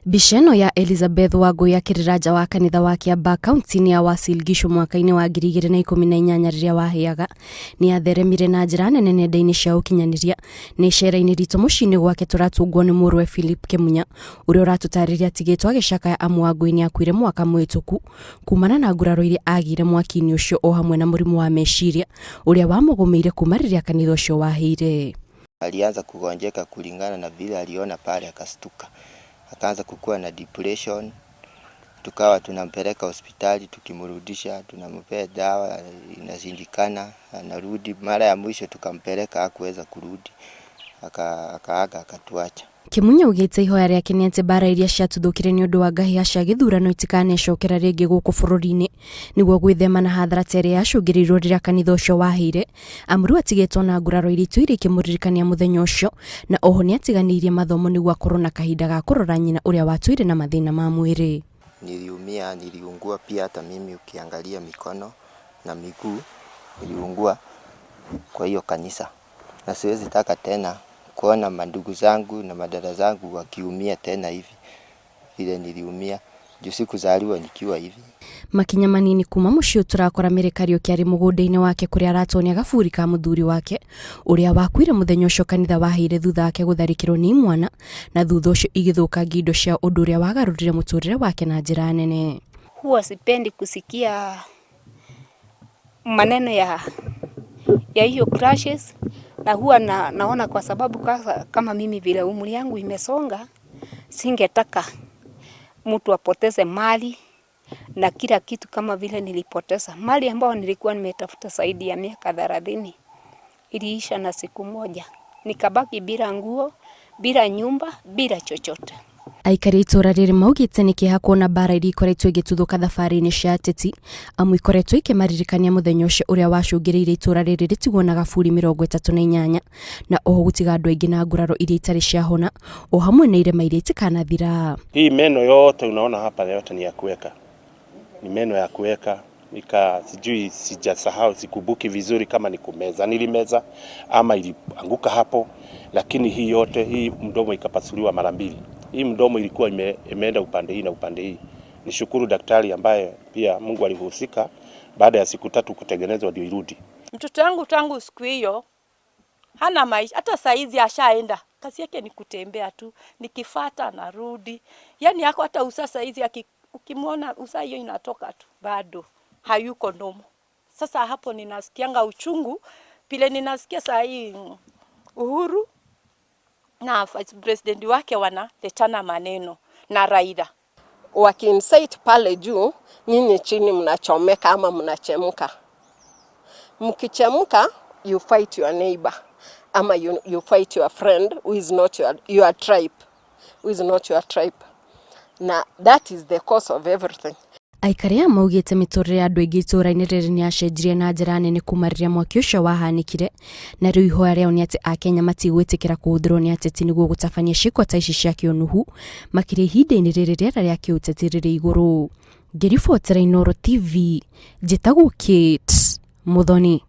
Mbica ĩno ya Elizabeth Wangui ya kĩraraka wa kanitha wa Kĩamba kaunti-inĩ ya Uasin Gishu mwaka-inĩ wa 2018 rĩrĩa wahĩaga nĩ yatheremire na njĩra nene nenda-inĩ cia ũkinyanĩria nĩ icera-inĩ ritũ mũciĩ-inĩ gwake tũratungwo nĩ mũrwe Philip Kĩmunya ũrĩa ũratũtarĩria atigĩtwo agĩcakaya amu Wangui nĩ akuire mwaka mũhĩtũku kumana na nguraro iria agire mwaki-inĩ ũcio o hamwe na mũrimũ wa meciria ũrĩa wamũgũmĩire kuma rĩrĩa kanitha ũcio wahĩire. Alianza kugonjeka kulingana na vile aliona pale akastuka. Akaanza kukua na depression, tukawa tunampeleka hospitali, tukimrudisha, tunampea dawa, inashindikana, anarudi. Mara ya mwisho tukampeleka hakuweza kurudi, akaaga akatuacha. Kĩmunya ugĩte ihoya rĩake nĩ atĩ mbara iria ciatuthũkire nĩ ũndũ wa ngahĩha cia gĩthurano itikanecokera rĩngĩ gũkũ bũrũri-inĩ nĩguo gwĩthema na hathara ta ĩrĩa yacũngĩrĩirio rĩrĩa kanitha ũcio wahĩire. Amuru atigĩtwo na nguraro iritũ iria ikĩmũririkania mũthenya ũcio na oho nĩ atiganĩirie mathomo nĩguo akorwo na kahinda ga kũrora nyina ũrĩa watuire na mathĩna ma mwĩrĩ. Niliumia, niliungua pia, hata mimi ukiangalia mikono na miguu niliungua kwa hiyo kanisa, na siwezi taka tena kuona mandugu zangu na madada zangu wakiumia tena hivi vile niliumia juu sikuzaliwa nikiwa hivi. Makinya manini kuma mũciĩ tũrakora Merekario kĩarĩ mũgũnda-inĩ wake kũrĩa aratonya gaburi ka mũthuri wake ũrĩa wakuire mũthenya ũcio kanitha wahĩire thutha wake gũtharĩkĩrwo nĩ imwana na thutha ũcio igĩthũkangia indo cia ũndũ ũrĩa wagarũrire mũtũrĩre wake na njĩra nene. Huwa sipendi kusikia maneno ya hiyo crashes na huwa naona kwa sababu kama mimi vile umri yangu imesonga, singetaka mtu apoteze mali na kila kitu kama vile nilipoteza. Mali ambayo nilikuwa nimetafuta zaidi ya miaka 30 iliisha na siku moja. Nikabaki bila nguo, bila nyumba, bila chochote. Aikari itũra rĩrĩ maugĩte nĩ kĩeha kuona mbara iria ikoretwo igĩtuthũka thabarĩ-inĩ cia ateti amu ikoretwo ikĩmaririkania mũthenya ũcio ũrĩa wacũngĩrĩire itũra rĩrĩ rĩtigwo na gaburi 38 na oho gũtiga andũ aingĩ na nguraro iria itarĩ ciahona o hamwe na irema iria itikanathira. Hii meno yote unaona hapa yote ni ya kuweka, ni meno ya kuweka. Sijui sijasahau, sikumbuki vizuri kama ni kumeza nilimeza ama ilianguka hapo, lakini hii yote, hii mdomo ikapasuliwa mara mbili. Hii mdomo ilikuwa imeenda upande hii na upande hii. Nishukuru daktari ambaye pia Mungu alihusika, baada ya siku 3 kutengenezwa ndio irudi. Mtoto wangu tangu siku hiyo hana maisha, hata saizi ashaenda. Kazi yake ni kutembea tu, nikifuata narudi. Yaani yako hata usa saizi ukimwona usa hiyo inatoka tu, bado hayuko nomo. Sasa hapo ninasikianga uchungu, pile ninasikia saa hii Uhuru na vice president wake wanaletana maneno na Raila. Wakiinsight pale juu, nyinyi chini mnachomeka ama mnachemka. Mkichemka, you fight your neighbor ama you fight your friend who is not your tribe. Who is not your tribe. Na that is the cause of everything. Aikari maugĩte mĩtũrĩre ya andũ aingĩ itũra-inĩ rĩrĩ nĩ yacenjirie na njĩra nene kuma rĩrĩa mwaki ũcio wahanĩkire na rĩu ihoya rĩao nĩ atĩ Akenya matigwĩtĩkĩra kũhũthĩrwo nĩ ateti nĩguo gũtabania ciĩko ta ici cia kĩũnuhu makĩria ihinda-inĩ rĩrĩ rĩera rĩa kĩũteti rĩrĩ igũrũ. Ngĩribotera Inooro TV, njĩtagwo Kate Muthoni.